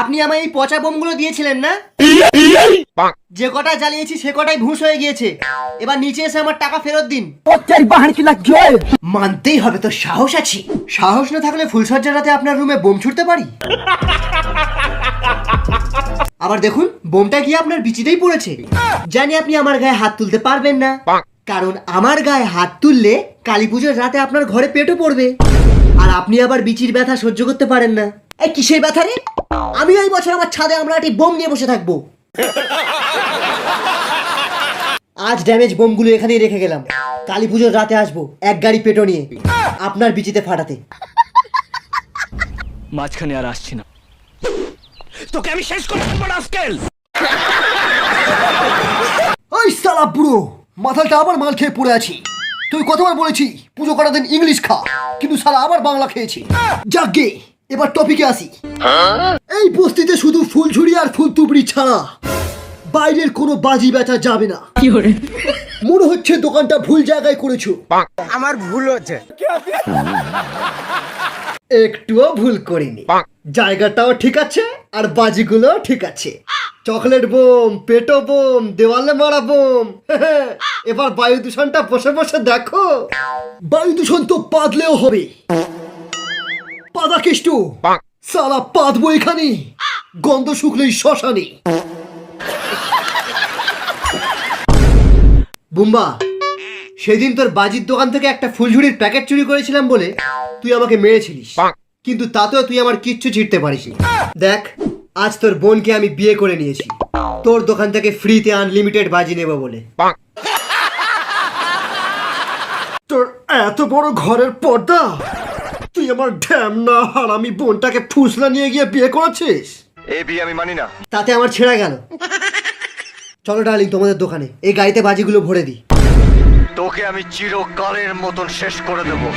আপনি আমায় এই পচা বোমগুলো দিয়েছিলেন না? যে কটা জ্বালিয়েছি সে কটাই ভুস হয়ে গিয়েছে। এবার নিচে এসে আমার টাকা ফেরত দিন। মানতেই হবে, তো সাহস আছে। সাহস না থাকলে ফুলসজ্জার রাতে আপনার রুমে বোম ছুটতে পারি। আবার দেখুন, বোমটা গিয়ে আপনার বিচিতেই পড়েছে। জানি আপনি আমার গায়ে হাত তুলতে পারবেন না, কারণ আমার গায়ে হাত তুললে কালী পুজোর রাতে আপনার ঘরে পেটও পড়বে। আর আপনি আবার বিচির ব্যথা সহ্য করতে পারেন না। এই কিসের ব্যথা রে? আমি এই বছর আমার ছাদে আমরা একটি বোম নিয়ে বসে থাকবো। আজ ড্যামেজ বোমগুলো এখানেই রেখে গেলাম। কালী পুজোর রাতে আসবো এক গাড়ি পেটো নিয়ে আপনার বিচিতে ফাটাতে। মাঝখানে আর আসছি না, তোকে আমি শেষ করে দেবো আজকাল। ওই শালা বুড়ো, মাথাটা আবার মাল খেয়ে পড়ে আছি। তুই কতবার বলেছি পুজো করার দিন ইংলিশ খা, কিন্তু শালা আবার বাংলা খেয়েছি। যাকগে, এবার টপিকে আসি। এই বস্তিতে শুধু ফুলঝুরি আর ফুল তুবড়ি ছাড়া বাইরের কোনো বাজি বেচা যাবে না। মনে হচ্ছে দোকানটা ভুল জায়গায় করেছো। আমার ভুল হচ্ছে। একটুও ভুল করিনি, জায়গাটাও ঠিক আছে আর বাজিগুলো ঠিক আছে। চকলেট বোম, পেটো বোম, দেওয়ালে মারা বোম। এবার বায়ু দূষণটা বসে বসে দেখো। বায়ু দূষণ তো পাদলেও হবে। পাদা কেষ্টু, সালা পাদবো এখানে, গন্ধ শুকলেই শ্মশানে। বুম্বা, সেদিন তোর বাজির দোকান থেকে একটা ফুলঝুরির প্যাকেট চুরি করেছিলাম বলে তুই আমাকে মেরেছিলিস, কিন্তু তাতেও তুই আমার কিচ্ছু ছিঁড়তে পারিসনি। দেখ, আজ তোর বোনকে আমি বিয়ে করে নিয়েছি তোর দোকান থেকে ফ্রিতে আনলিমিটেড বাজি নেব বলে। তোর এত বড় ঘরের পর্দা, তুই আমার ঢ্যামনা হারামি বোনটাকে ফুসলা নিয়ে গিয়ে বিয়ে করেছিস। এই বিয়ে আমি মানি না। তাতে আমার ছেঁড়া গেল। চলো ডার্লিং, তোমাদের দোকানে এই গাড়িতে বাজিগুলো ভরে দিই। তোকে আমি চিরকালের মতন শেষ করে দেবো।